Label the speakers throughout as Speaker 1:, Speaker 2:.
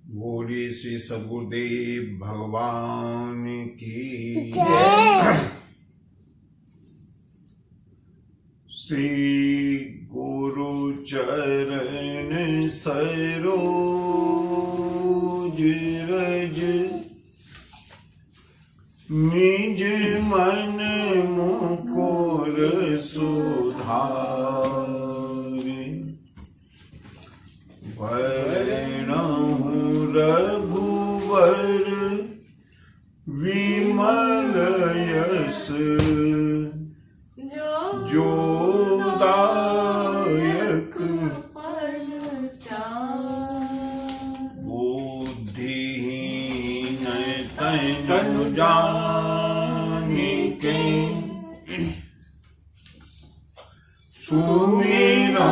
Speaker 1: बोली श्री सद्गुरुदेव भगवान की जय। श्री गुरु चरण सरोज रज निज मन मुकुर सुधारि वरणहु रघुवर विमल यश जो दायक बुद्धिहीन तनु जानिके सुमिरो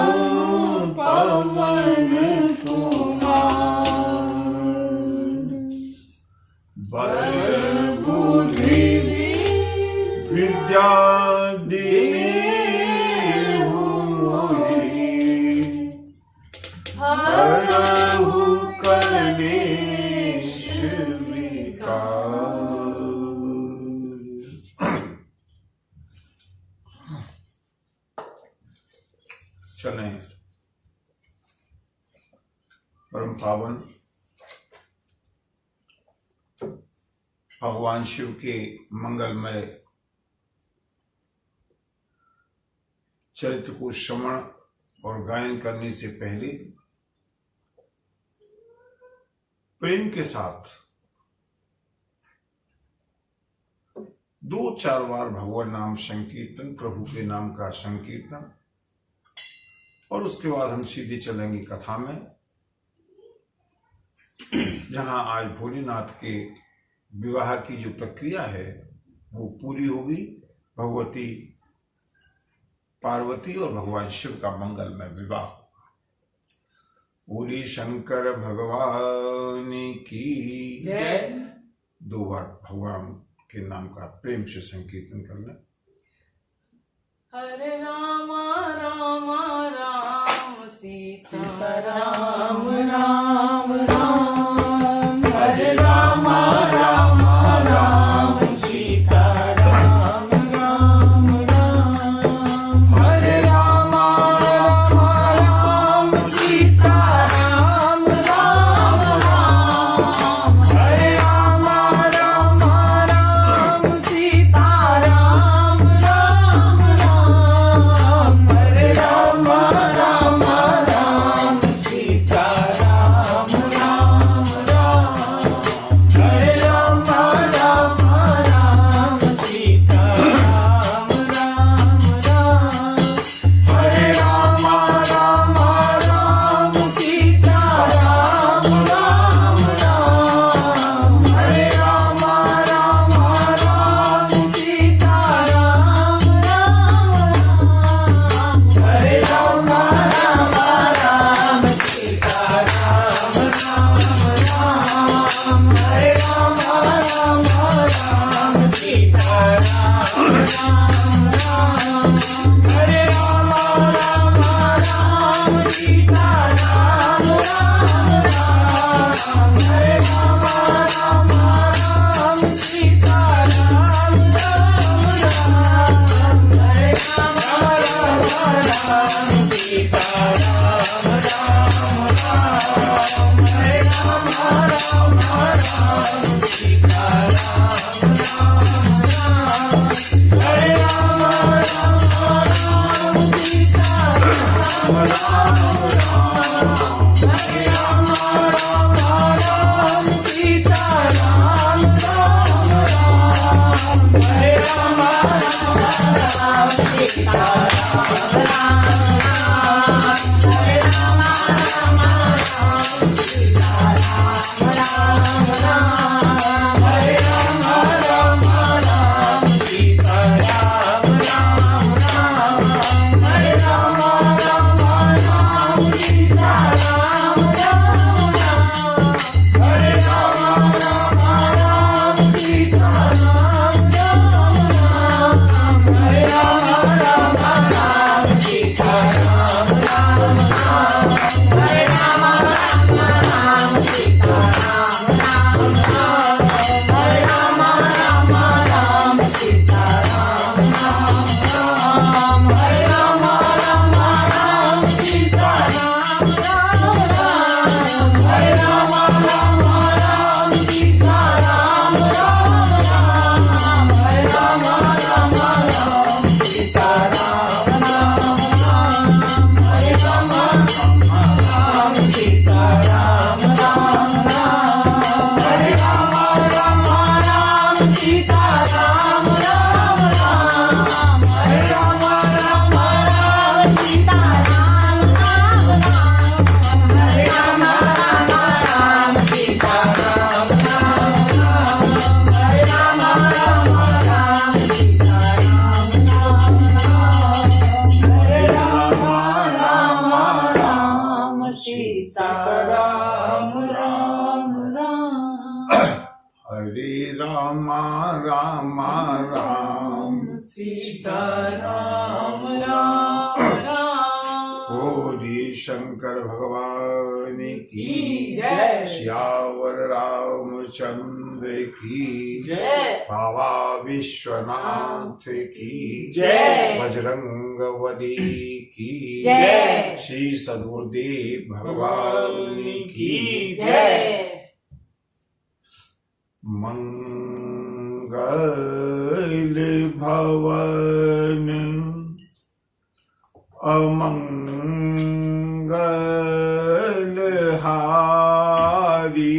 Speaker 1: पवन बल बुद्धि विद्या देहु मोहि हरहु कलेश विकार। चलें परम पावन भगवान शिव के मंगलमय चरित्र को श्रवण और गायन करने से पहले प्रेम के साथ 2-4 बार भगवान नाम संकीर्तन, प्रभु के नाम का संकीर्तन, और उसके बाद हम सीधे चलेंगे कथा में, जहां आज भोलेनाथ के विवाह की जो प्रक्रिया है वो पूरी होगी। भगवती पार्वती और भगवान शिव का मंगलमय विवाह। बोली शंकर भगवान की जय। 2 बार भगवान के नाम का प्रेम से संकीर्तन करना।
Speaker 2: हरे राम राम राम सीता राम राम राम। हरे राम राम राम सीता राम राम राम। हरे राम राम राम सीता राम राम राम। हरे राम राम राम सीता राम राम राम। हरे राम राम राम सीता राम राम राम। हरे राम राम राम सीता राम राम राम। हरे राम राम राम सीता राम राम राम। हरे राम राम राम सीता राम राम राम। हरे राम राम राम सीता राम राम राम। हरे राम राम राम सीता राम राम राम। हरे राम राम राम सीता राम राम राम। हरे राम राम राम सीता राम राम राम। हरे राम राम राम सीता राम राम राम। हरे राम राम राम सीता राम राम राम। हरे राम राम राम सीता राम राम राम। हरे राम राम राम सीता राम राम राम। हरे राम राम सीता राम राम राम। हरे राम राम सीता राम राम राम। हरे राम राम सीता राम राम राम। हरे राम राम सीता राम राम राम। हरे राम राम सीता राम राम राम। हरे राम राम
Speaker 1: राम राम राम
Speaker 2: सीता राम राम राम।
Speaker 1: बोली शंकर भगवान की
Speaker 2: जय।
Speaker 1: श्यावर रामचंद्र की
Speaker 2: जय।
Speaker 1: बाबा विश्वनाथ की
Speaker 2: जय।
Speaker 1: बजरंग बली की
Speaker 2: जय।
Speaker 1: श्री सद्गुरुदेव भगवान की
Speaker 2: जय।
Speaker 1: मंगल भवन अमंगल हारी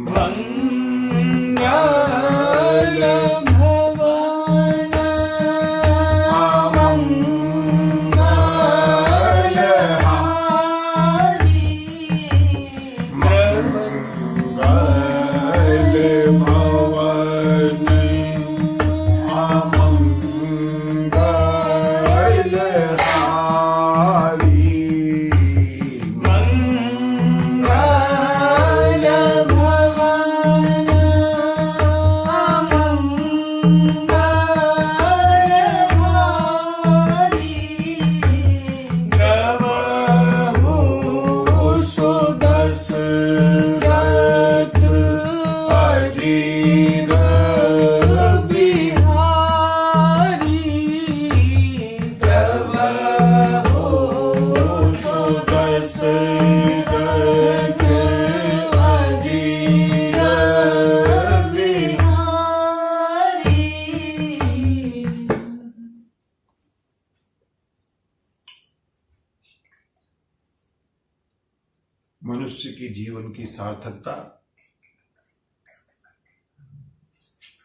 Speaker 2: मंगल भवन
Speaker 1: अमंगल
Speaker 2: हारी।
Speaker 1: मंगल भवन अमंगल हारी
Speaker 2: मंगल भवन अमंगल हारी। द्रवहु सुदशरथ अजीर बिहारी। द्रवहु
Speaker 1: सुदशरथ अजीर
Speaker 2: बिहारी।
Speaker 1: मनुष्य के जीवन की सार्थकता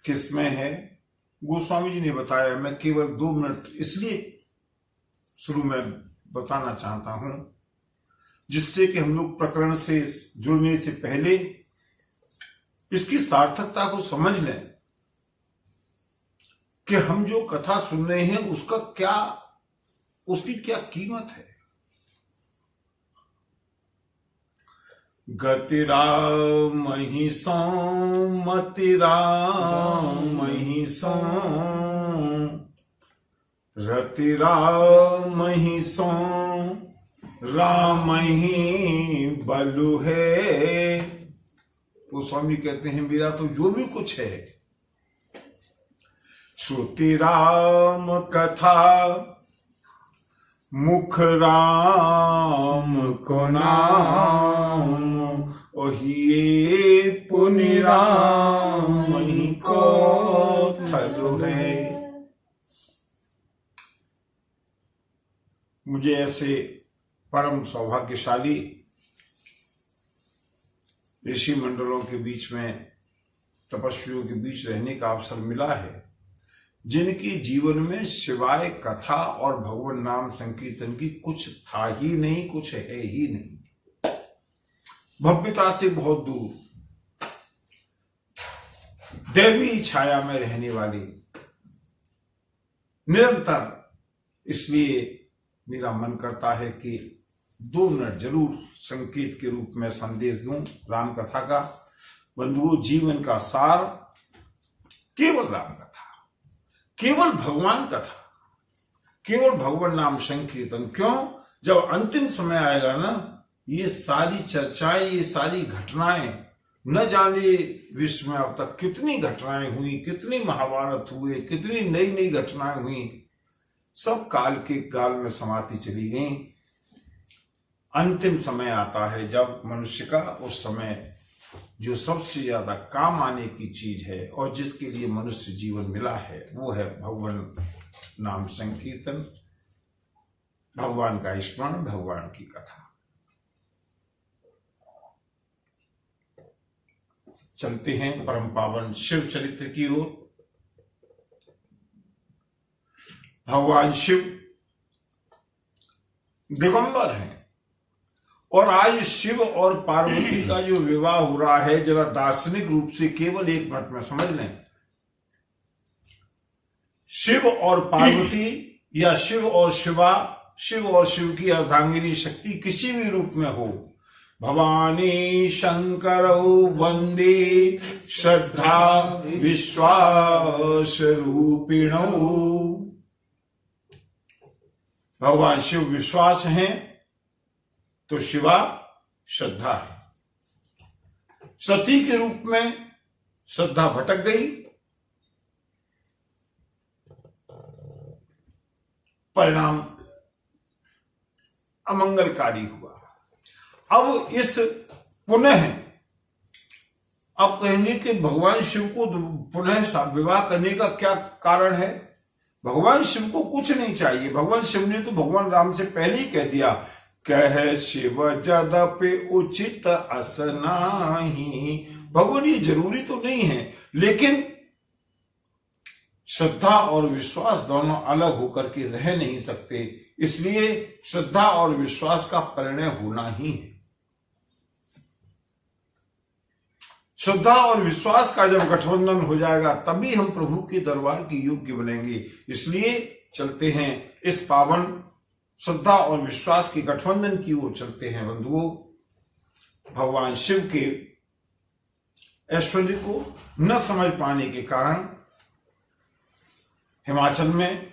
Speaker 1: किसमें है? गोस्वामी जी ने बताया। मैं केवल 2 मिनट इसलिए शुरू में बताना चाहता हूं जिससे कि हम लोग प्रकरण से जुड़ने से पहले इसकी सार्थकता को समझ लें कि हम जो कथा सुन रहे हैं उसकी क्या कीमत है। गतिरामहि सौ मतिरामहि सौ रतिरामहि सौ रामहि बलु है। वो स्वामी कहते हैं मेरा तो जो भी कुछ है श्रुति राम कथा मुख राम को नाम ओहिए पुनि राम ही को थरु है। मुझे ऐसे परम सौभाग्यशाली ऋषि मंडलों के बीच में तपस्वियों के बीच रहने का अवसर मिला है जिनकी जीवन में सिवाय कथा और भगवान नाम संकीर्तन की कुछ था ही नहीं, कुछ है ही नहीं। भव्यता से बहुत दूर दैवी छाया में रहने वाली निरंतर। इसलिए मेरा मन करता है कि 2 मिनट जरूर संकेत के रूप में संदेश दूं राम कथा का। बंधुओं, जीवन का सार केवल राम कथा, केवल भगवान कथा, केवल भगवान नाम संकीर्तन। क्यों? जब अंतिम समय आएगा ना, ये सारी चर्चाएं, ये सारी घटनाएं, न जाने विश्व में अब तक कितनी घटनाएं हुई, कितनी महाभारत हुए, कितनी नई नई घटनाएं हुई, सब काल के गाल में समाती चली गई। अंतिम समय आता है जब मनुष्य का, उस समय जो सबसे ज्यादा काम आने की चीज है और जिसके लिए मनुष्य जीवन मिला है वो है भगवान नाम संकीर्तन, भगवान का स्मरण, भगवान की कथा। चलते हैं परम पावन शिव चरित्र की ओर। भगवान शिव दिगंबर हैं और आज शिव और पार्वती का जो विवाह हो रहा है, जरा दार्शनिक रूप से केवल 1 मिनट में समझ लें। शिव और पार्वती या शिव और शिवा, शिव और शिव की अर्धांगिनी शक्ति किसी भी रूप में हो, भवानी शंकरौ वंदे श्रद्धा विश्वास रूपिणौ। भगवान शिव विश्वास है तो शिवा श्रद्धा है। सती के रूप में श्रद्धा भटक गई, परिणाम अमंगलकारी हुआ। अब इस पुनः अब कहेंगे कि भगवान शिव को पुनः विवाह करने का क्या कारण है। भगवान शिव को कुछ नहीं चाहिए। भगवान शिव ने तो भगवान राम से पहले ही कह दिया, कह शिव जदपि उचित अस नाही। भगवान ये जरूरी तो नहीं है, लेकिन श्रद्धा और विश्वास दोनों अलग होकर के रह नहीं सकते, इसलिए श्रद्धा और विश्वास का परिणय होना ही है। श्रद्धा और विश्वास का जब गठबंधन हो जाएगा तभी हम प्रभु के दरबार के योग्य बनेंगे। इसलिए चलते हैं इस पावन श्रद्धा और विश्वास के गठबंधन की ओर चलते हैं बंधुओं। भगवान शिव के ऐश्वर्य को न समझ पाने के कारण हिमाचल में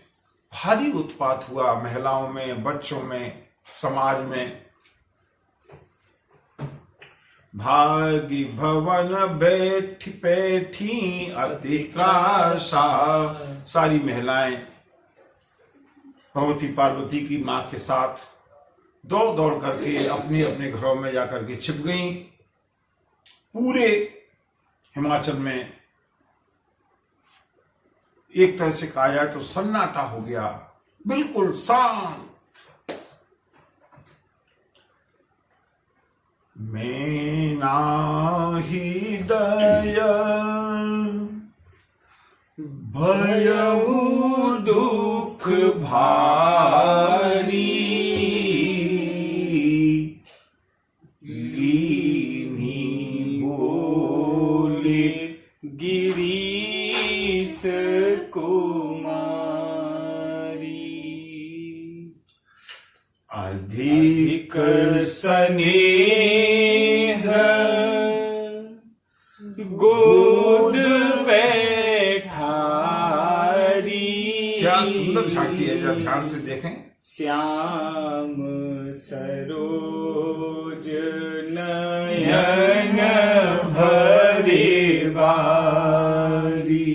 Speaker 1: भारी उत्पात हुआ, महिलाओं में, बच्चों में, समाज में। भागी भवन बैठी बैठी अति त्रासा। सारी महिलाएं भगवती पार्वती की मां के साथ दौड़ दौड़ करके अपने अपने घरों में जाकर के छिप गईं। पूरे हिमाचल में एक तरह से कहा जाए तो सन्नाटा हो गया, बिल्कुल शांत। मैं नाही दया भयउ दुख भारी। लीनी बोले
Speaker 2: गिरीश कुमारी।
Speaker 1: अधिक स्नेह
Speaker 2: गोद बैठारी।
Speaker 1: क्या सुंदर झांकी है, जरा ध्यान से देखें।
Speaker 2: श्याम सरोज नयन भरे बारी।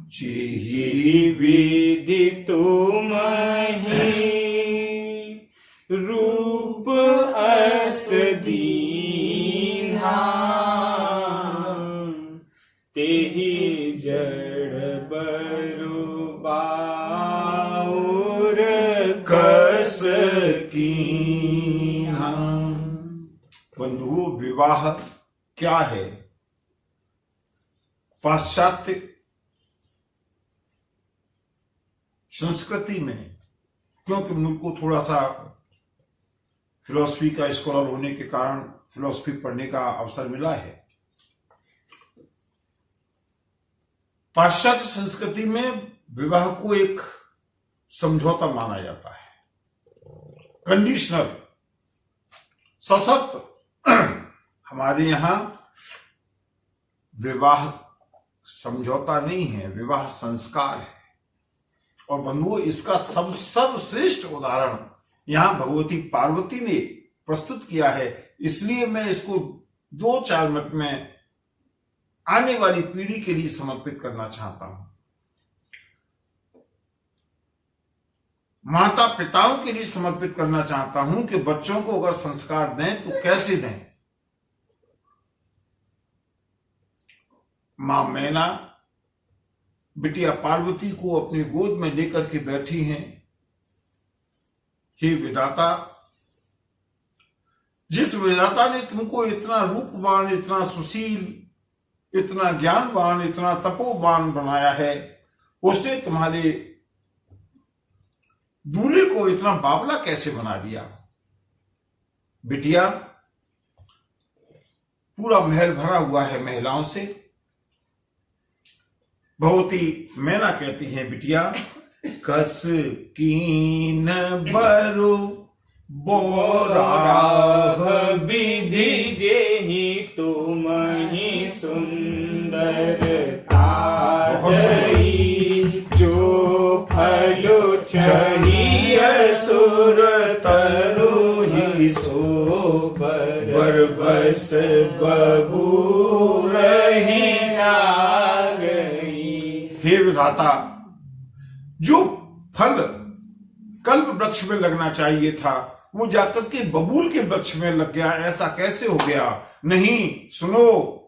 Speaker 1: जेहि
Speaker 2: विधि तुम्हि रूप अस दीन्हा। तेहि जड़ बरु बाउर
Speaker 1: कस कीन्हा। बंधु, विवाह क्या है? पाश्चात्य संस्कृति में, क्योंकि मुझको थोड़ा सा फिलॉसफी का स्कॉलर होने के कारण फिलॉसफी पढ़ने का अवसर मिला है। पाश्चात्य संस्कृति में विवाह को एक समझौता माना जाता है, कंडीशनल, सशर्त। हमारे यहां विवाह समझौता नहीं है, विवाह संस्कार है। और बंधुओं, इसका सर्वश्रेष्ठ उदाहरण यहां भगवती पार्वती ने प्रस्तुत किया है। इसलिए मैं इसको 2-4 मिनट में आने वाली पीढ़ी के लिए समर्पित करना चाहता हूं। माता पिताओं के लिए समर्पित करना चाहता हूं कि बच्चों को अगर संस्कार दें तो कैसे दें। मां मैना बिटिया पार्वती को अपनी गोद में लेकर के बैठी हैं। हे विधाता, जिस विधाता ने तुमको इतना रूपवान, इतना सुशील, इतना ज्ञानवान, इतना तपोवान बनाया है, उसने तुम्हारे दूल्हे को इतना बावला कैसे बना दिया। बिटिया, पूरा महल भरा हुआ है महिलाओं से। भगवती मैना कहती है, बिटिया, कस कीन बरु बोराग
Speaker 2: विधि जेहि तुम ही सुंदरता दई, जो फल चहिय सुर तरु ही सो बर बस बबू रही ना गई।
Speaker 1: हे विधाता, जो फल कल्प वृक्ष में लगना चाहिए था वो जाकर के बबूल के वृक्ष में लग गया, ऐसा कैसे हो गया? नहीं, सुनो,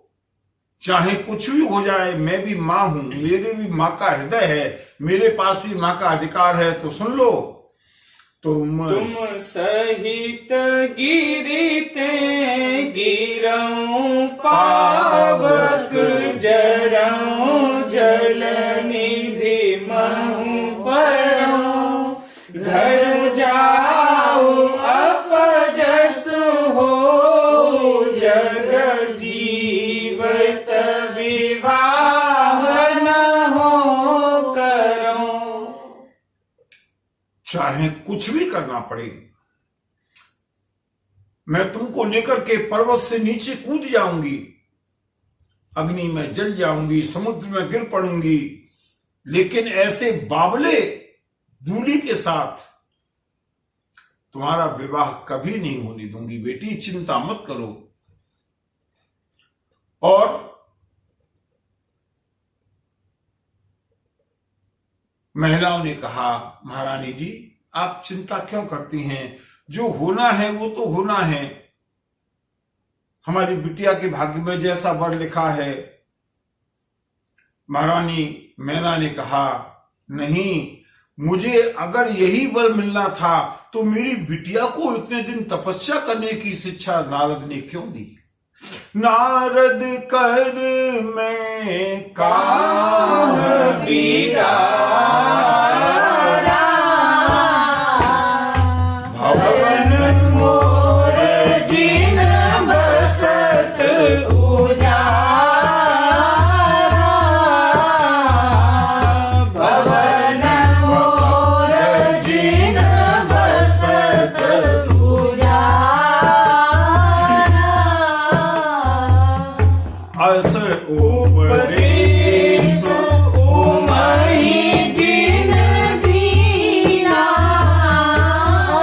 Speaker 1: चाहे कुछ भी हो जाए, मैं भी मां हूं, मेरे भी मां का हृदय है, मेरे पास भी मां का अधिकार है, तो सुन लो। तुम
Speaker 2: सहित गिरिते गिरऊं पावक, जरऊं जल निधि महु परऊं, घर जाऊं अपजस हो, जग जीवत विवाह न हो करूं।
Speaker 1: चाहे कुछ भी करना पड़े, मैं तुमको लेकर के पर्वत से नीचे कूद जाऊंगी, अग्नि में जल जाऊंगी, समुद्र में गिर पड़ूंगी, लेकिन ऐसे बावले दूली के साथ तुम्हारा विवाह कभी नहीं होने दूंगी। बेटी, चिंता मत करो। और महिलाओं ने कहा, महारानी जी, आप चिंता क्यों करती हैं? जो होना है वो तो होना है। हमारी बिटिया के भाग्य में जैसा वर लिखा है। महारानी मैना ने कहा, नहीं, मुझे अगर यही वर मिलना था तो मेरी बिटिया को इतने दिन तपस्या करने की शिक्षा नारद ने क्यों दी? नारद कर में काह बिगारा,
Speaker 2: भवन मोर जिन बसत उजारा, भवन मोर जिन बसत उजारा,
Speaker 1: अस उपदेश
Speaker 2: उमहि जिन दीना,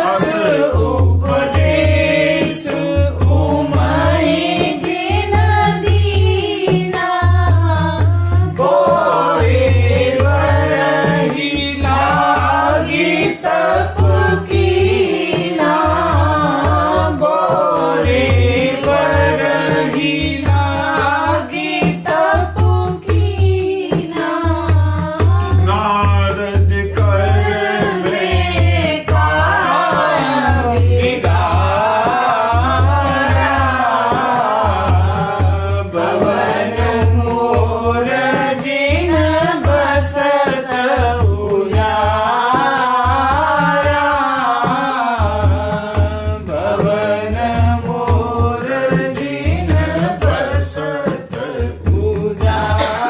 Speaker 2: अस उपदेश उमहि जिन दीना, बोरे वरहि लागी तप कीना, बोरे वरहि लागी तप कीना,
Speaker 1: नारद कर में
Speaker 2: काह बिगारा, भवन मोर जिन बसत उजारा, भवन मोर जिन बसत उजारा।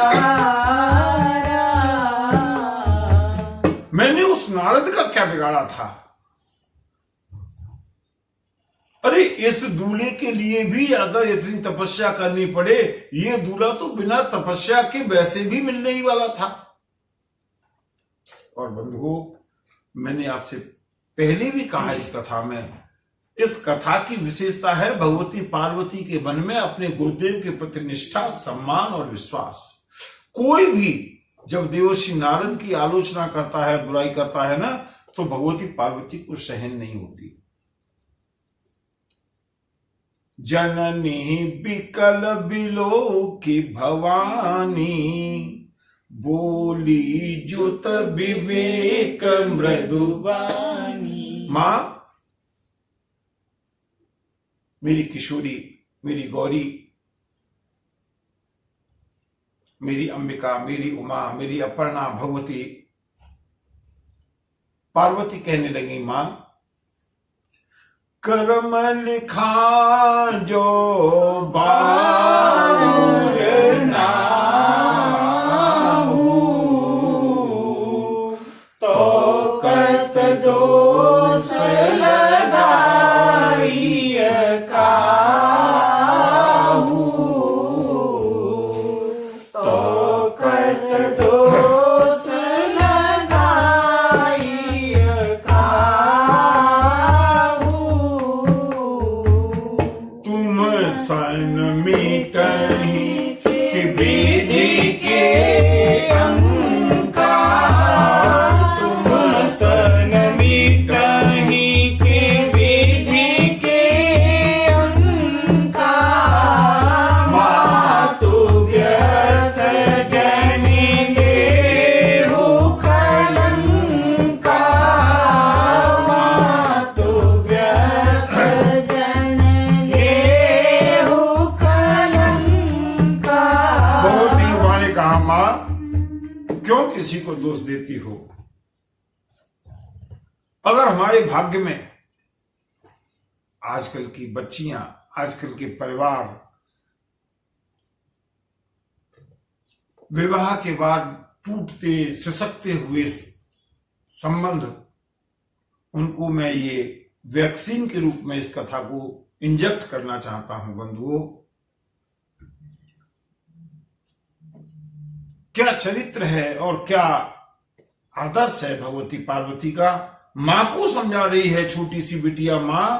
Speaker 1: मैंने उस नारद का क्या बिगाड़ा था? अरे, इस दूल्हे के लिए भी अगर इतनी तपस्या करनी पड़े, ये दूल्हा तो बिना तपस्या के वैसे भी मिलने ही वाला था। और बंधुओं, मैंने आपसे पहले भी कहा इस कथा में, इस कथा की विशेषता है भगवती पार्वती के मन में अपने गुरुदेव के प्रति निष्ठा, सम्मान और विश्वास। कोई भी जब देवर्षि नारद की आलोचना करता है, बुराई करता है ना, तो भगवती पार्वती को सहन नहीं होती। जननी बिकल बिलो की भवानी, बोली जुत विवेक मृदुबानी। मां, मेरी किशोरी, मेरी गौरी, मेरी अंबिका, मेरी उमा, मेरी अपर्णा, भगवती पार्वती कहने लगी, मां, कर्म लिखा जो बार
Speaker 2: नाहू, तो कत दोष लगा
Speaker 1: किसी को दोष देती हो। अगर हमारे भाग्य में आजकल की बच्चियां, आजकल के परिवार विवाह के बाद टूटते सिसकते हुए संबंध, उनको मैं ये वैक्सीन के रूप में इस कथा को इंजेक्ट करना चाहता हूं। बंधुओं, क्या चरित्र है और क्या आदर्श है भगवती पार्वती का। मां को समझा रही है छोटी सी बिटिया, मां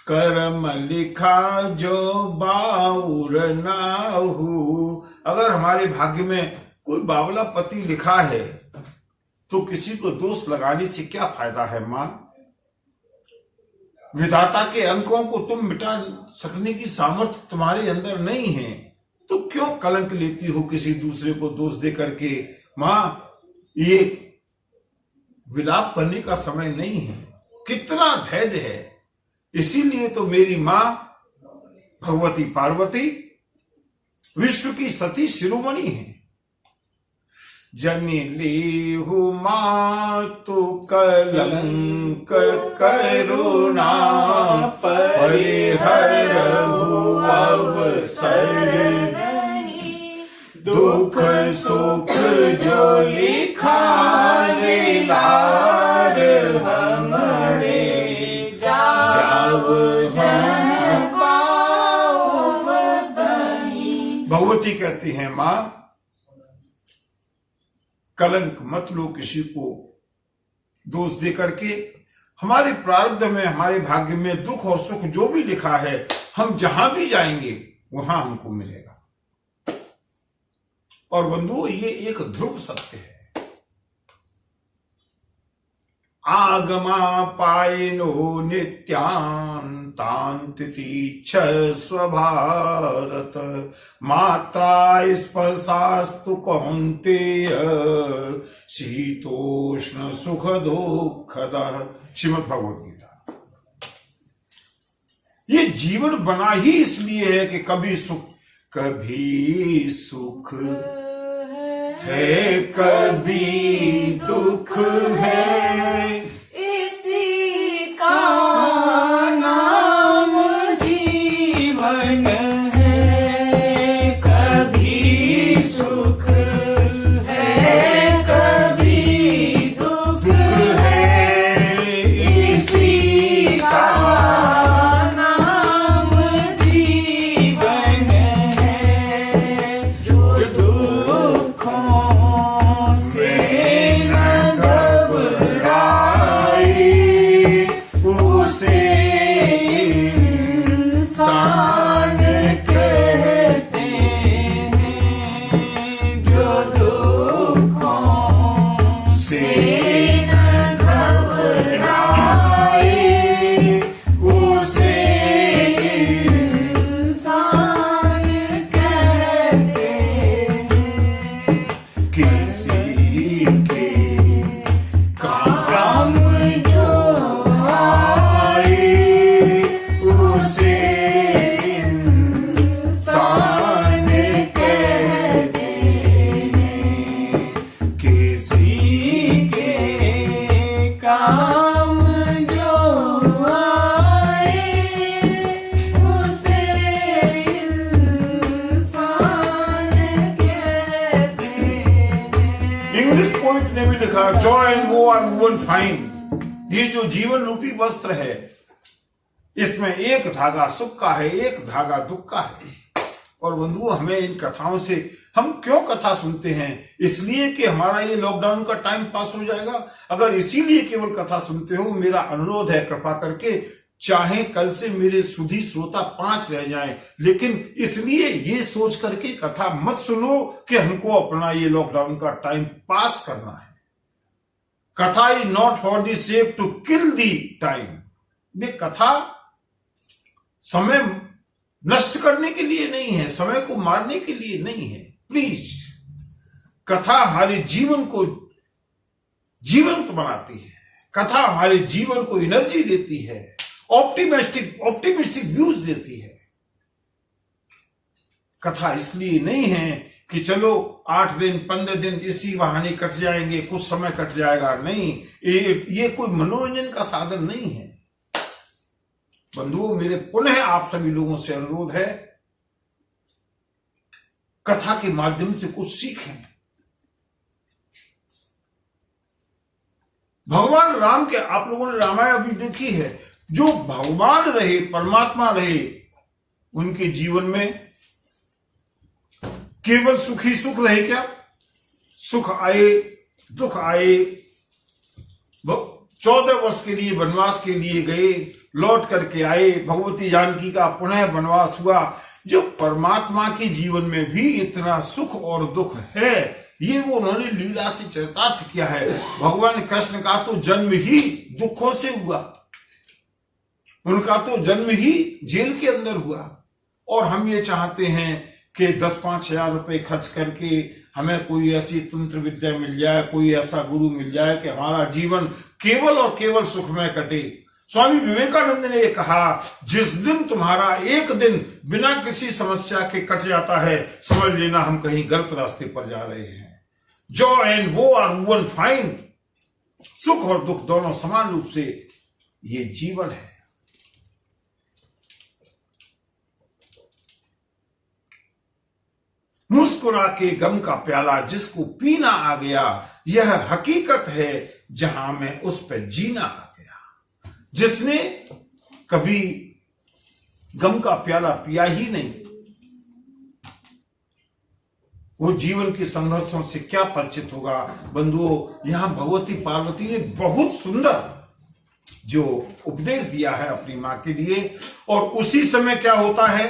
Speaker 1: कर्म लिखा जो बाउर ना हो। अगर हमारे भाग्य में कोई बावला पति लिखा है तो किसी को दोष लगाने से क्या फायदा है। मां, विधाता के अंकों को तुम मिटा सकने की सामर्थ्य तुम्हारे अंदर नहीं है, तो क्यों कलंक लेती हो किसी दूसरे को दोष दे करके। मां, ये विलाप करने का समय नहीं है। कितना धैर्य है। इसीलिए तो मेरी मां भगवती पार्वती विश्व की सती शिरोमणि है। जनि लेहु मां तो कलंक करुणा परिहरहु अवसर दुख सुख जो लिखा लीलार हमरे भगवती कहती हैं, मां कलंक मत लो किसी को दोष दे करके। हमारे प्रारब्ध में, हमारे भाग्य में दुख और सुख जो भी लिखा है, हम जहां भी जाएंगे वहां हमको मिलेगा। और बंधुओं, ये एक ध्रुव सत्य है। आगमा पायनो नित्यांतांतितीच्छ स्वभारत मात्रा स्पर्शास्तु कौन्तेय शीतोष्ण सुख दुःखदः। श्रीमद् भगवद गीता। ये जीवन बना ही इसलिए है कि कभी सुख है, कभी दुख है।
Speaker 2: इसी का नाम जीवन है। कभी सुख है, कभी दुख है। इसी का नाम जीवन है। जो
Speaker 1: जॉय एंड वो आर वन फाइंड। ये जो जीवन रूपी वस्त्र है, इसमें एक धागा सुख का है, एक धागा दुख का है। और बंधुओं, हमें इन कथाओं से, हम क्यों कथा सुनते हैं? इसलिए कि हमारा ये लॉकडाउन का टाइम पास हो जाएगा। अगर इसीलिए केवल कथा सुनते हो, मेरा अनुरोध है, कृपा करके, चाहे कल से मेरे सुधी श्रोता 5 रह जाएं, लेकिन इसलिए ये सोच करके कथा मत सुनो कि हमको अपना ये लॉकडाउन का टाइम पास करना है। कथा is not for the sake to kill the time. ये कथा समय नष्ट करने के लिए नहीं है, समय को मारने के लिए नहीं है। प्लीज, कथा हमारे जीवन को जीवंत बनाती है। कथा हमारे जीवन को एनर्जी देती है, ऑप्टिमिस्टिक व्यूज देती है। कथा इसलिए नहीं है कि चलो 8 दिन 15 दिन इसी बहाने कट जाएंगे, कुछ समय कट जाएगा। नहीं, ये कोई मनोरंजन का साधन नहीं है। बंधुओं, मेरे पुनः आप सभी लोगों से अनुरोध है, कथा के माध्यम से कुछ सीखें। भगवान राम के, आप लोगों ने रामायण अभी देखी है, जो भगवान रहे, परमात्मा रहे, उनके जीवन में केवल सुख ही सुख रहे क्या? सुख आए, दुख आए। 14 वर्ष के लिए वनवास के लिए गए, लौट करके आए, भगवती जानकी का पुनः वनवास हुआ। जो परमात्मा के जीवन में भी इतना सुख और दुख है, ये वो उन्होंने लीला से चरितार्थ किया है। भगवान कृष्ण का तो जन्म ही दुखों से हुआ, उनका तो जन्म ही जेल के अंदर हुआ। और हम ये चाहते हैं कि 10-5 हजार रुपए खर्च करके हमें कोई ऐसी तंत्र विद्या मिल जाए, कोई ऐसा गुरु मिल जाए कि हमारा जीवन केवल और केवल सुखमय कटे। स्वामी विवेकानंद ने कहा, जिस दिन तुम्हारा एक दिन बिना किसी समस्या के कट जाता है, समझ लेना हम कहीं गलत रास्ते पर जा रहे हैं। जॉय एंड वो आर वन फाइन। सुख और दुख दोनों समान रूप से ये जीवन है। मुस्कुरा के गम का प्याला जिसको पीना आ गया, यह हकीकत है जहां में उस पर जीना आ गया। जिसने कभी गम का प्याला पिया ही नहीं, वो जीवन के संघर्षों से क्या परिचित होगा। बंधुओं, यहां भगवती पार्वती ने बहुत सुंदर जो उपदेश दिया है अपनी मां के लिए। और उसी समय क्या होता है,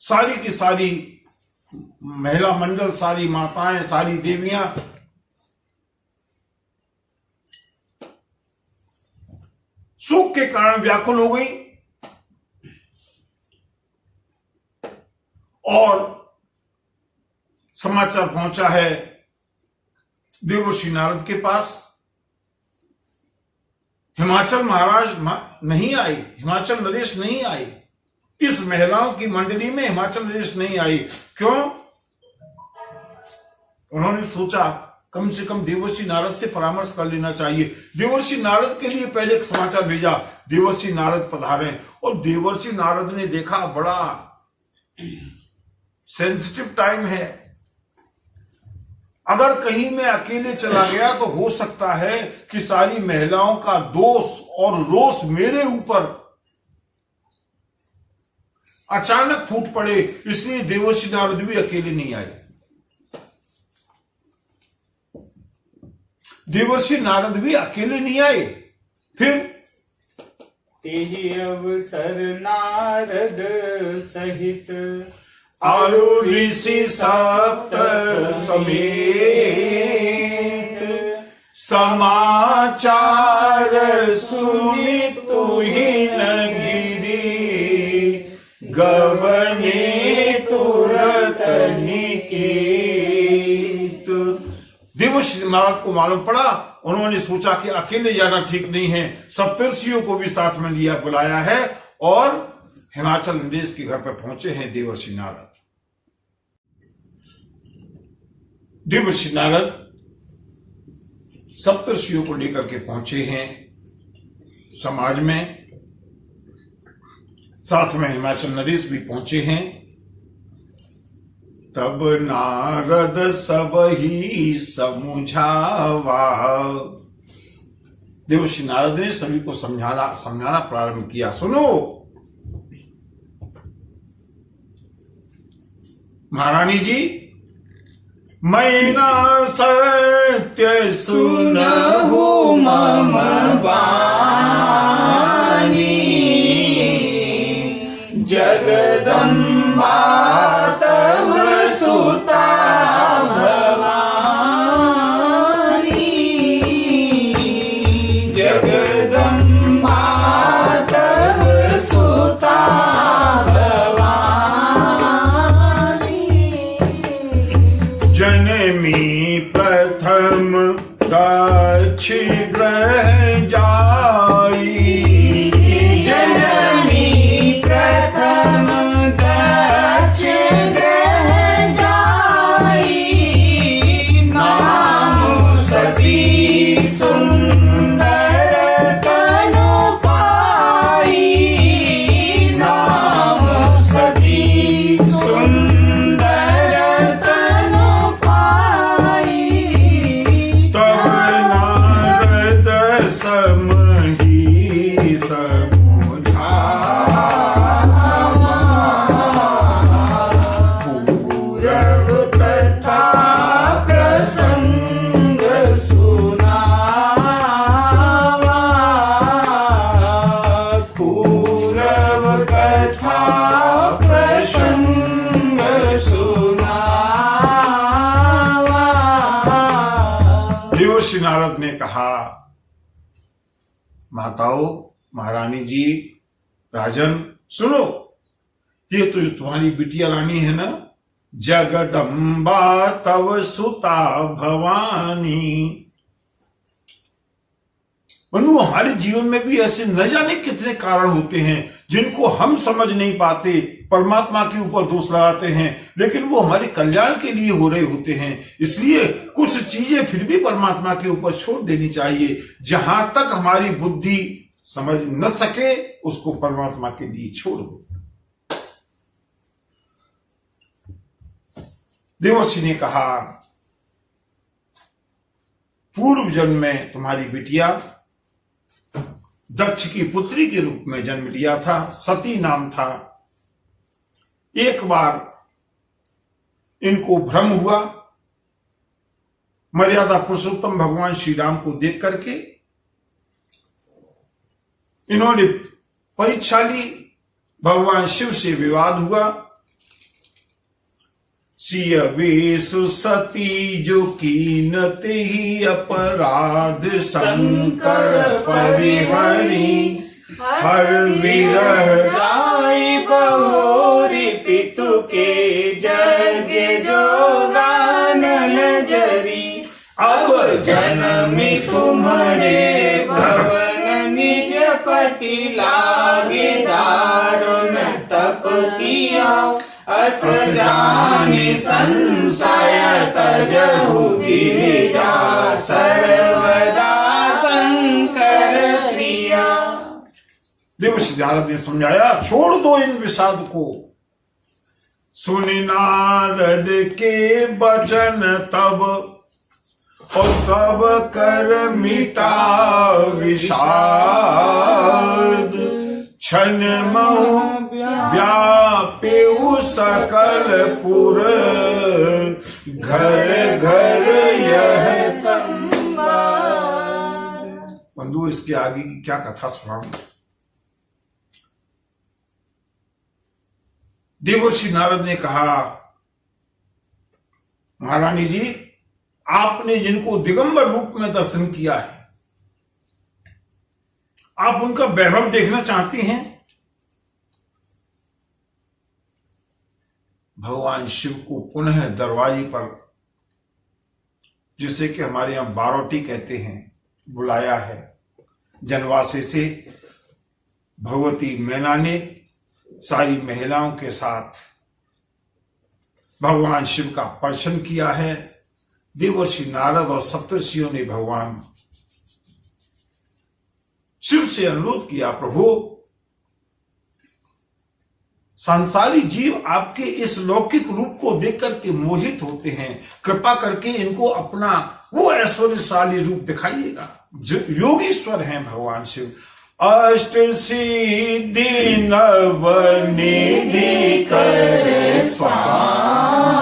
Speaker 1: सारी की सारी महिला मंडल, सारी माताएं, सारी देवियां शोक के कारण व्याकुल हो गई और समाचार पहुंचा है देवर्षि नारद के पास। हिमाचल महाराज नहीं आए, हिमाचल नरेश नहीं आए, इस महिलाओं की मंडली में हिमाचल नरेश नहीं आई। क्यों? उन्होंने सोचा कम से कम देवर्षि नारद से परामर्श कर लेना चाहिए। देवर्षि नारद के लिए पहले एक समाचार भेजा, देवर्षि नारद पधारे। और देवर्षि नारद ने देखा बड़ा सेंसिटिव टाइम है, अगर कहीं मैं अकेले चला गया तो हो सकता है कि सारी महिलाओं का दोष और रोष मेरे ऊपर अचानक फूट पड़े। इसलिए देवर्षि नारद भी अकेले नहीं आए। देवर्षि नारद भी अकेले नहीं आए। फिर
Speaker 2: तेहि अवसर नारद सहित
Speaker 1: आरु ऋषि सप्त समेत समाचार सुनि तुहिन गिरी गवने तुरत निकेत। देवर्षि नारद को मालूम पड़ा, उन्होंने सोचा कि अकेले जाना ठीक नहीं है, सप्तर्षियों को भी साथ में लिया बुलाया है और हिमाचल नरेश के घर पर पहुंचे हैं देवर्षि नारद। देवर्षि नारद सप्तर्षियों को लेकर के पहुंचे हैं समाज में, साथ में हिमाचल नरेश भी पहुंचे हैं। तब नारद सब ही समुझावा। देवर्षि नारद ने सभी को समझाना प्रारंभ किया। सुनो महारानी जी, मैं ना सत्य सुनहु मम
Speaker 2: वाणी, जगदम्बा तव सुता भवानी, जगदम्बा तव सुता
Speaker 1: जनमी प्रथम दक्ष ग्रह जाई, माताओं, महारानी जी, राजन, सुनो, ये तो जो तुम्हारी बिटिया रानी है ना, जगदम्बा तव सुता भवानी। बंधु, हमारे जीवन में भी ऐसे न जाने कितने कारण होते हैं जिनको हम समझ नहीं पाते, परमात्मा के ऊपर दोष लगाते हैं, लेकिन वो हमारे कल्याण के लिए हो रहे होते हैं। इसलिए कुछ चीजें फिर भी परमात्मा के ऊपर छोड़ देनी चाहिए। जहां तक हमारी बुद्धि समझ न सके उसको परमात्मा के लिए छोड़ दो। देवर्षि ने कहा, पूर्व जन्म में तुम्हारी बिटिया दक्ष की पुत्री के रूप में जन्म लिया था, सती नाम था। एक बार इनको भ्रम हुआ, मर्यादा पुरुषोत्तम भगवान श्री राम को देख करके इन्होंने परीक्षा ली, भगवान शिव से विवाद हुआ। सिय वेशु सती जो कीनते ही अपराध, शंकर परिहरी हर विरह
Speaker 2: जाई बहोरी पितु के जग जोगान नजरी। अब जन्मी तुम्हारे भवन निज पति लागे दारुण तप किया। अस जानी संशय तजहु गिरिजा सर्वदा शंकर प्रिया।
Speaker 1: देवर्षि नारद ने समझाया, छोड़ दो इन विषाद को। सुनि नारद के वचन तब और सब कर मिटा विषाद। क्षण महु व्यापेउ सकल पुर, घर घर यह संवाद। बंधु, इसके आगे की क्या कथा सुनाऊं। देवर्षि नारद ने कहा, महारानी जी, आपने जिनको दिगंबर रूप में दर्शन किया है, आप उनका वैभव देखना चाहती हैं। भगवान शिव को पुनः दरवाजे पर, जिसे कि हमारे यहां बारोटी कहते हैं, बुलाया है। जनवासे से भगवती मैना ने सारी महिलाओं के साथ भगवान शिव का दर्शन किया है। देवर्षि नारद और सप्तर्षियों ने भगवान शिव से अनुरोध किया, प्रभु, संसारी जीव आपके इस लौकिक रूप को देख करके मोहित होते हैं, कृपा करके इनको अपना वो ऐश्वर्यशाली रूप दिखाइएगा। योगीश्वर हैं भगवान शिव। अष्ट सिद्धि नव निधि कर स्वामी,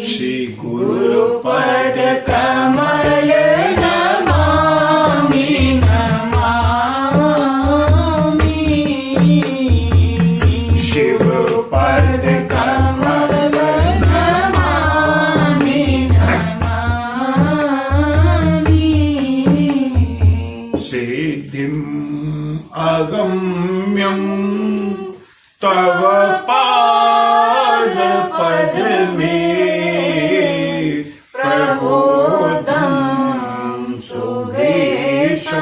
Speaker 1: श्री गुरु पद कमल नमामि नमामि, शिव पद कमल नमामि नमामि, सिद्धिं अगम्यं तव पाद पद में प्रबोधं शुभेशं,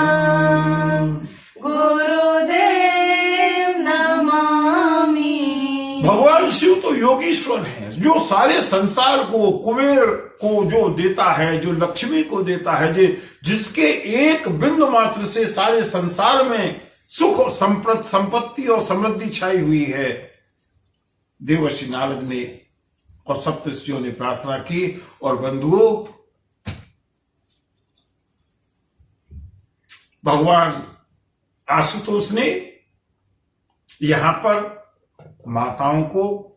Speaker 2: गुरुदेव नमामि।
Speaker 1: भगवान शिव तो योगीश्वर हैं, जो सारे संसार को, कुबेर को जो देता है, जो लक्ष्मी को देता है, जिसके एक बिंदु मात्र से सारे संसार में सुख और संपत्ति और समृद्धि छाई हुई है। देवर्षि नारद ने और सप्तर्षियों ने प्रार्थना की। और बंधुओं, भगवान आशुतोष ने यहां पर माताओं को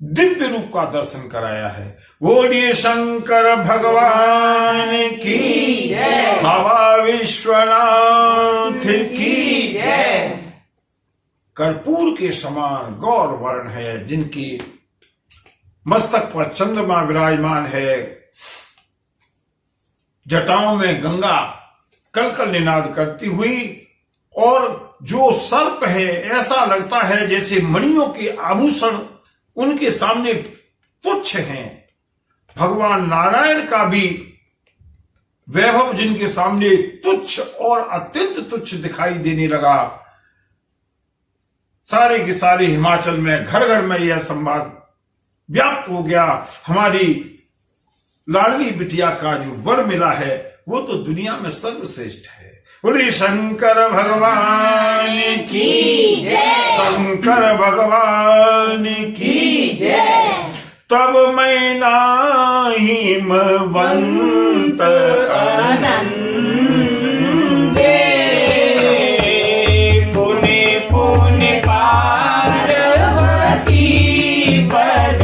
Speaker 1: दिव्य रूप का दर्शन कराया है। बोलिए शंकर भगवान की जय, बाबा विश्वनाथ की जय। कर्पूर के समान गौर वर्ण है, जिनकी मस्तक पर चंद्रमा विराजमान है, जटाओं में गंगा कलकल निनाद करती हुई, और जो सर्प है ऐसा लगता है जैसे मणियों के आभूषण उनके सामने तुच्छ हैं। भगवान नारायण का भी वैभव जिनके सामने तुच्छ और अत्यंत तुच्छ दिखाई देने लगा। सारे के सारे हिमाचल में घर घर में यह संवाद व्याप्त हो गया। हमारी लाडली बिटिया का जो वर मिला है वो तो दुनिया में सर्वश्रेष्ठ है। बोले शंकर भगवान की जय, शंकर भगवान की जय। तब मैं नाहिमवंत
Speaker 2: आनंदे, पुने पुने पार्वती पद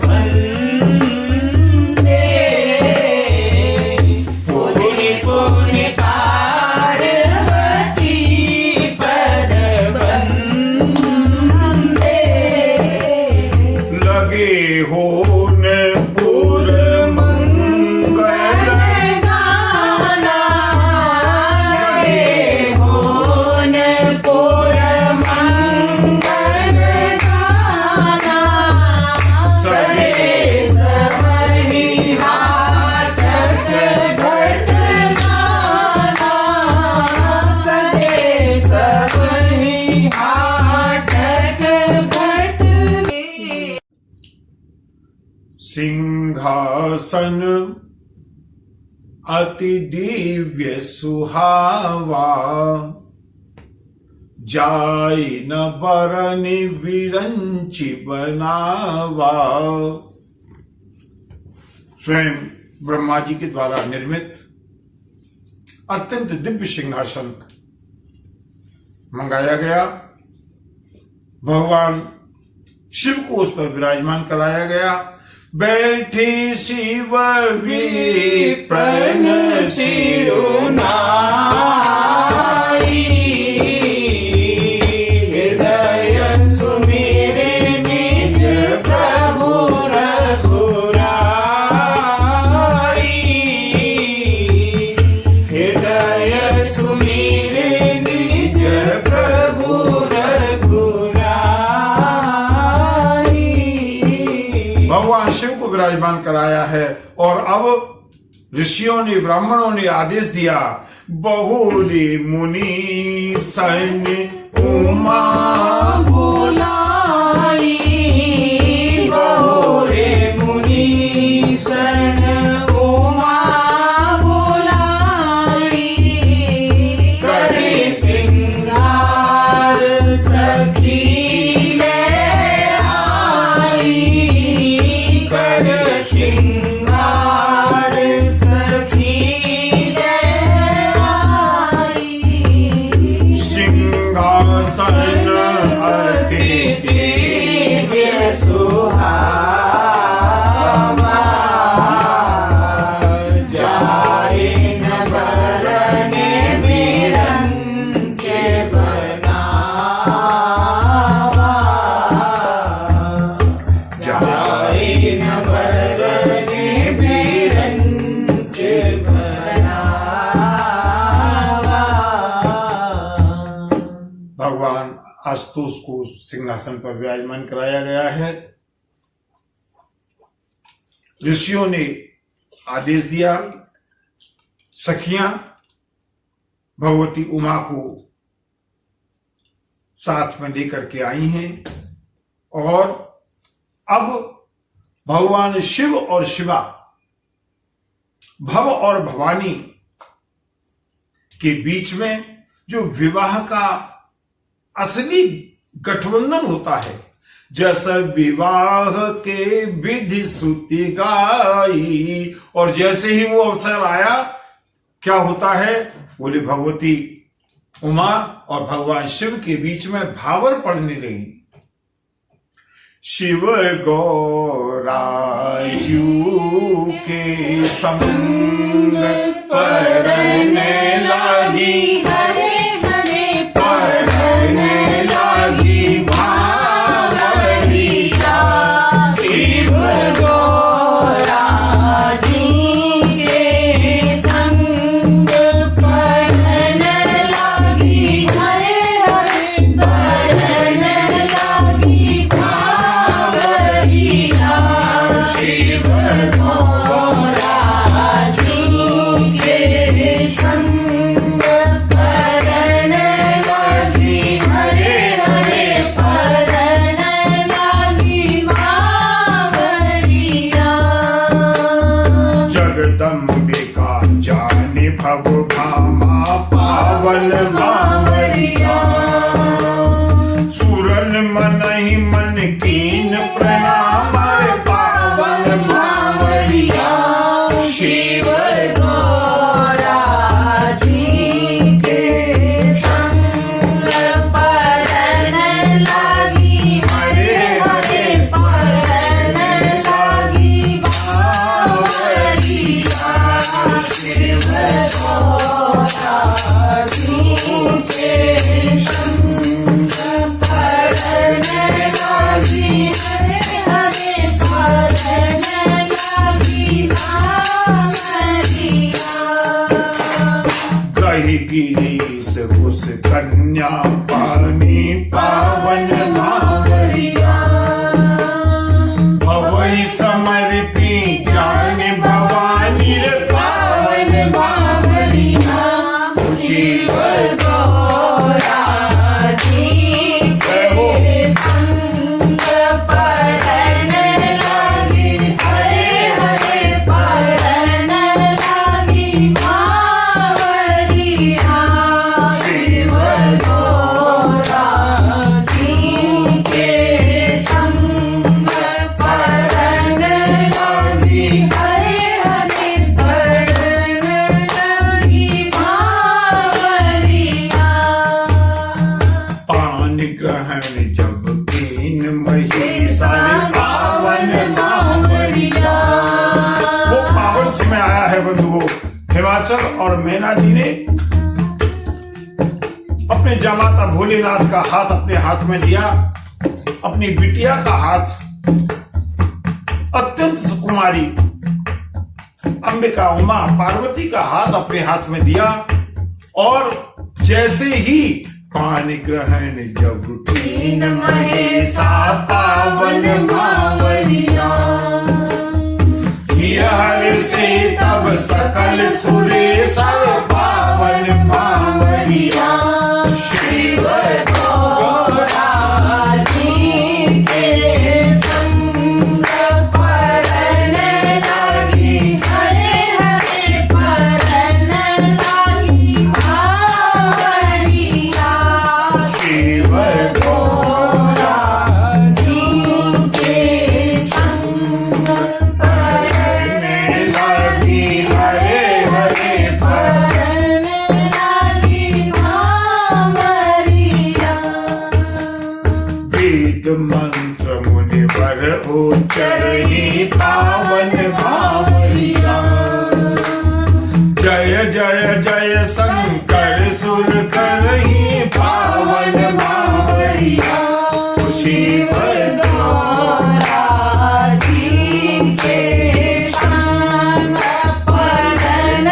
Speaker 2: वंदे, पुने पुने पार्वती पद वंदे।
Speaker 1: लगे हो सिंहासन अति दिव्य सुहावा, जाय न बरनि विरंचि बनावा। स्वयं ब्रह्मा जी के द्वारा निर्मित अत्यंत दिव्य सिंहासन मंगाया गया। भगवान शिव को उस पर विराजमान कराया गया। बैठे शिव विप्रन
Speaker 2: शिरोनाई, हृदय सुमिरे निज प्रभु रघुराई, हृदय सुमिरे निज प्रभु रघुराई।
Speaker 1: भगवान शिव को विराजमान कराया है। और अब ऋषियों ने ब्राह्मणों ने आदेश दिया, बहुरी मुनि सन उमा
Speaker 2: बुलाई, बहुरे मुनि सन उमा बुलाई, करे सिंगार सखी ले आई, कर सिंगार सखी ले आई।
Speaker 1: सिंहासन अति
Speaker 2: दिव्य सुहावा, जाय न बरने विरंच बनावा, जाय न बरने विरंच बनावा।
Speaker 1: भगवान आशुतोष को सिंहासन पर विराजमान कराया गया है। ऋषियों ने आदेश दिया, सखियां भगवती उमा को साथ में लेकर के आई हैं। और अब भगवान शिव और शिवा, भव और भवानी के बीच में जो विवाह का असली गठबंधन होता है, जैसा विवाह के विधि श्रुति गाई, और जैसे ही वो अवसर आया क्या होता है, बोले भगवती उमा और भगवान शिव के बीच में भावर पड़ने लगी। शिव गौरायु के संग परने लगी,
Speaker 2: हरे हरे
Speaker 1: परने लगी
Speaker 2: भावरिया, शिव गौरा जी के संग
Speaker 1: पावन
Speaker 2: बावरिया
Speaker 1: सूरन मन ही मन कीन प्रणाम
Speaker 2: पावन बावरिया शिव गौरा जी के संग परन लागी हरे हरे परन लागी बावरिया शिव गौरा जी के संग परन लागी हरे हरे परन लागी बावरिया
Speaker 1: कही गिरीश उस कन्या पानी पावन
Speaker 2: बावरिया
Speaker 1: भवई समर्पी ज्ञान भवानी रे
Speaker 2: पावन बावरिया शिव गौरा जी के संग परन लागी हरे हरे परन लागी बावरिया शिव गौरा जी के संग परन लागी हरे हरे परन लागी बावरिया
Speaker 1: पान ग्रहण जब कीन महेशा
Speaker 2: पावन बावरिया
Speaker 1: वो पावन समय आया है बंधुओं। हिमाचल और मैना जी ने अपने जमाता भोलेनाथ का हाथ अपने हाथ में लिया, अपनी बिटिया का हाथ अत्यंत सुकुमारी अंबिका उमा पार्वती का हाथ अपने हाथ में दिया और जैसे ही पान ग्रहण जब
Speaker 2: तीन महेशा पावन बावरिया
Speaker 1: हर से तब सकल सुरेश पावन
Speaker 2: बावरिया शिव गौरा जी के संग परन लागी हरे हरे परन लागी बावरिया
Speaker 1: शिव
Speaker 2: गौरा जी के संग परन
Speaker 1: लागी हरे हरे
Speaker 2: परन लागी बावरिया
Speaker 1: वेद मंत्र मुनिवर उच्चरहि पावन
Speaker 2: बावरिया
Speaker 1: जय जय जय शंकर सुर करहि पावन
Speaker 2: बावरिया शिव गौरा जी के संग परन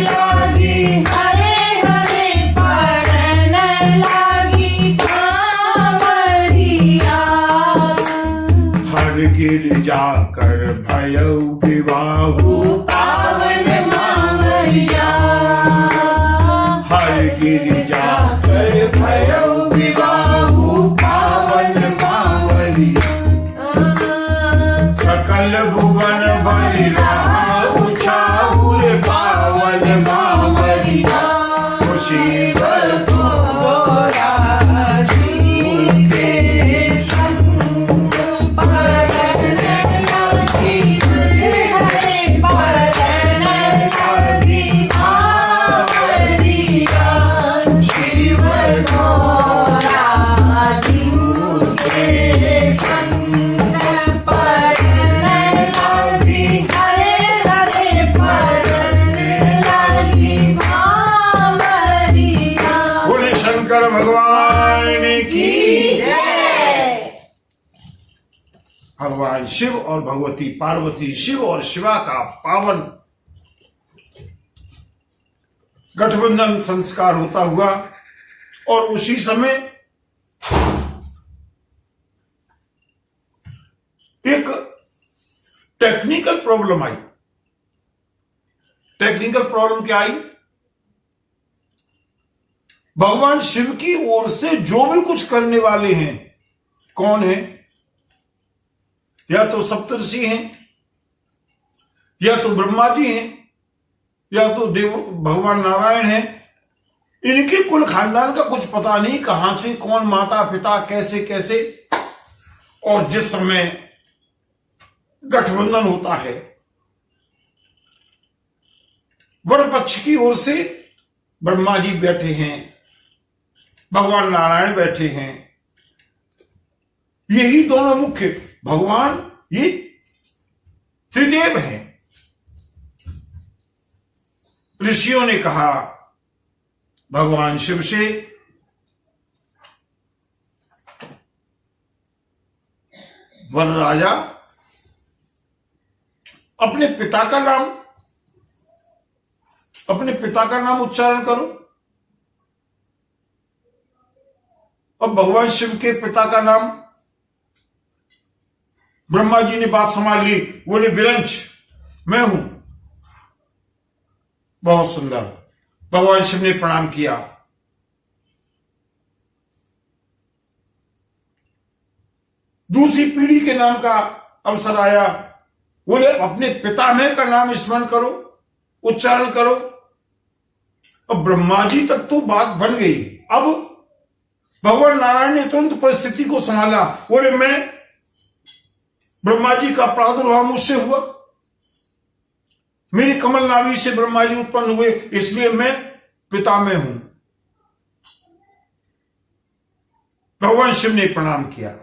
Speaker 2: लागी हरे हरे परन लागी बावरिया
Speaker 1: हर गिर जाकर भयउ विवाहु
Speaker 2: पावन बावरिया
Speaker 1: हर गिर जाकर भयउ विवाहु पावन बावरिया सकल भुवन बलिरा उछाउर पावन बावरिया शिव
Speaker 2: गौरा जी के संग परन लागी हरे हरे परन लागी बावरिया शिव गौरा जी के संग परन लागी हरे हरे परन लागी बावरिया
Speaker 1: बोले शंकर भगवान की भगवान शिव और भगवती पार्वती, शिव और शिवा का पावन गठबंधन संस्कार होता हुआ और उसी समय एक टेक्निकल प्रॉब्लम आई। टेक्निकल प्रॉब्लम क्या आई? भगवान शिव की ओर से जो भी कुछ करने वाले हैं, कौन है? या तो सप्तर्षि हैं, या तो ब्रह्मा जी हैं, या तो देव भगवान नारायण हैं, इनके कुल खानदान का कुछ पता नहीं, कहां से कौन माता पिता कैसे कैसे। और जिस समय गठबंधन होता है, वर पक्ष की ओर से ब्रह्मा जी बैठे हैं, भगवान नारायण बैठे हैं, यही दोनों मुख्य भगवान ये त्रिदेव हैं। ऋषियों ने कहा भगवान शिव से, वर राजा अपने पिता का नाम उच्चारण करो। अब भगवान शिव के पिता का नाम, ब्रह्मा जी ने बात संभाल ली, बोले विरंच मैं हूं। बहुत सुंदर। भगवान शिव ने प्रणाम किया। दूसरी पीढ़ी के नाम का अवसर आया, बोले अपने पितामह का नाम स्मरण करो, उच्चारण करो। अब ब्रह्मा जी तक तो बात बन गई। अब भगवान नारायण ने तुरंत परिस्थिति को संभाला, बोले मैं ब्रह्मा जी का प्रादुर्भाव मुझसे हुआ, मेरी कमल नाभि से ब्रह्मा जी उत्पन्न हुए, इसलिए मैं पितामह हूं। भगवान शिव ने प्रणाम किया।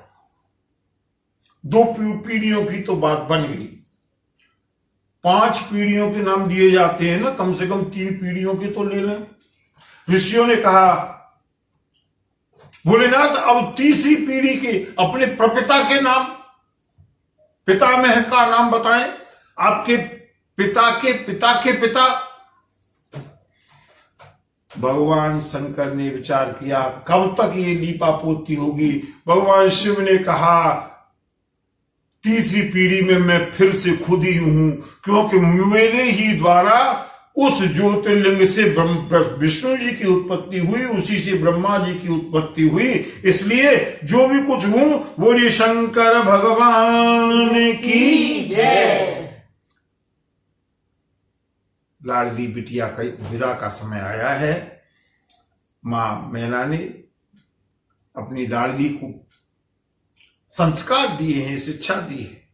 Speaker 1: दो पीढ़ियों की तो बात बन गई। 5 पीढ़ियों के नाम दिए जाते हैं ना, कम से कम 3 पीढ़ियों के तो ले लें। ऋषियों ने कहा भोलेनाथ अब तीसरी पीढ़ी के अपने प्रपिता के नाम, पितामह का नाम बताएं। आपके पिता के पिता के पिता। भगवान शंकर ने विचार किया कब तक ये लीपापोती होगी। भगवान शिव ने कहा तीसरी पीढ़ी में मैं फिर से खुद ही हूं, क्योंकि मेरे ही द्वारा उस ज्योतिर्लिंग से विष्णु जी की उत्पत्ति हुई, उसी से ब्रह्मा जी की उत्पत्ति हुई। इसलिए जो भी कुछ हूं बोलिए शंकर भगवान की जय। लाडली बिटिया का विदा का समय आया है। मां मैना ने अपनी लाडली को संस्कार दिए हैं, शिक्षा दी है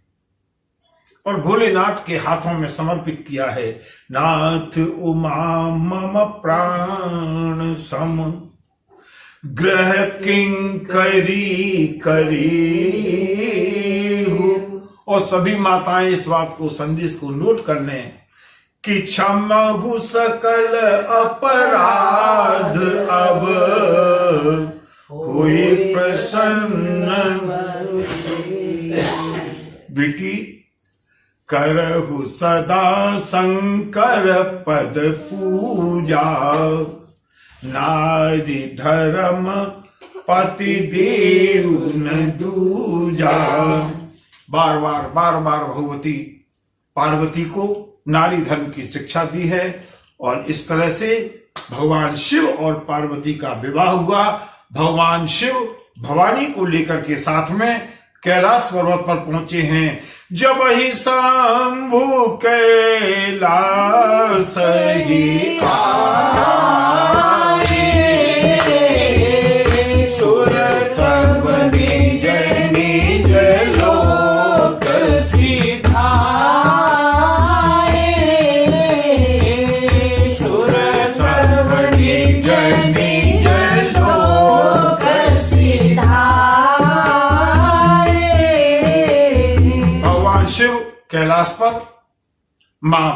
Speaker 1: और भोलेनाथ के हाथों में समर्पित किया है। नाथ उमा मम प्राण सम ग्रह किंकरी करी। और सभी माताएं इस बात को, संदेश को नोट कर लें कि क्षमहु सकल अपराध अब हुई प्रसन्न। बेटी करहु सदा शंकर पद पूजा, नारी धर्म पति देव न दूजा। बार बार भगवती पार्वती को नारी धर्म की शिक्षा दी है और इस तरह से भगवान शिव और पार्वती का विवाह हुआ। भगवान शिव भवानी को लेकर के साथ में कैलाश पर्वत पर पहुंचे हैं। जब ही शंभु कैलाश ही आए, सुर सब निज निज लोक सिधाए। सुर सब निज निज लोक सिधाए। भगवान शिव कैलाश पर मां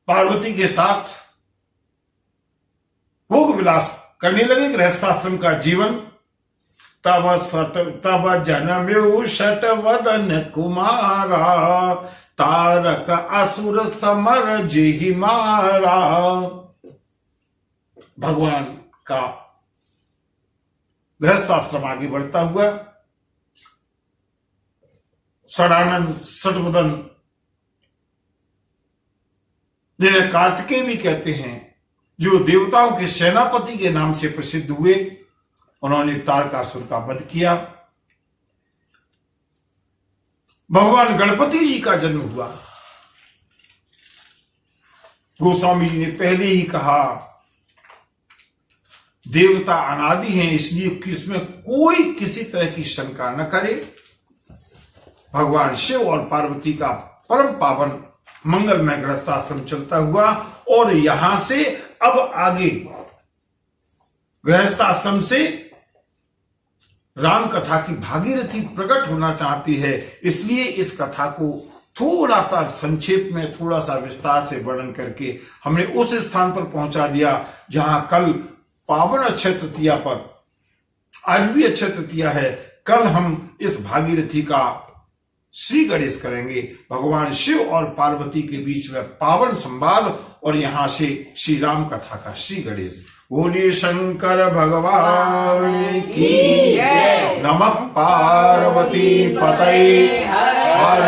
Speaker 1: पार्वती के साथ भोग विलास करने लगे, गृहस्थाश्रम का जीवन। तब जन्म्यो शट वदन कुमारा, तारक असुर समर जिहि मारा। भगवान का गृहस्थाश्रम आगे बढ़ता हुआ षडानंद षटवदन, जिन्हें कार्तिकेय भी कहते हैं, जो देवताओं के सेनापति के नाम से प्रसिद्ध हुए, उन्होंने तारकासुर का वध किया। भगवान गणपति जी का जन्म हुआ। गोस्वामी जी ने पहले ही कहा देवता अनादि हैं, इसलिए किसमें कोई किसी तरह की शंका न करे। भगवान शिव और पार्वती का परम पावन मंगलमय गृहस्थाश्रम चलता हुआ, और यहां से अब आगे गृहस्थाश्रम से राम कथा की भागीरथी प्रकट होना चाहती है, इसलिए इस कथा को थोड़ा सा संक्षेप में, थोड़ा सा विस्तार से वर्णन करके हमने उस स्थान पर पहुंचा दिया जहां कल पावन अक्षय तृतीया पर, आज भी अक्षय तृतीया है, कल हम इस भागीरथी का श्री गणेश करेंगे। भगवान शिव और पार्वती के बीच में पावन संवाद, और यहां से श्री राम कथा का श्री गणेश। बोलिए शंकर भगवान की जय। नमः पार्वती पतये हर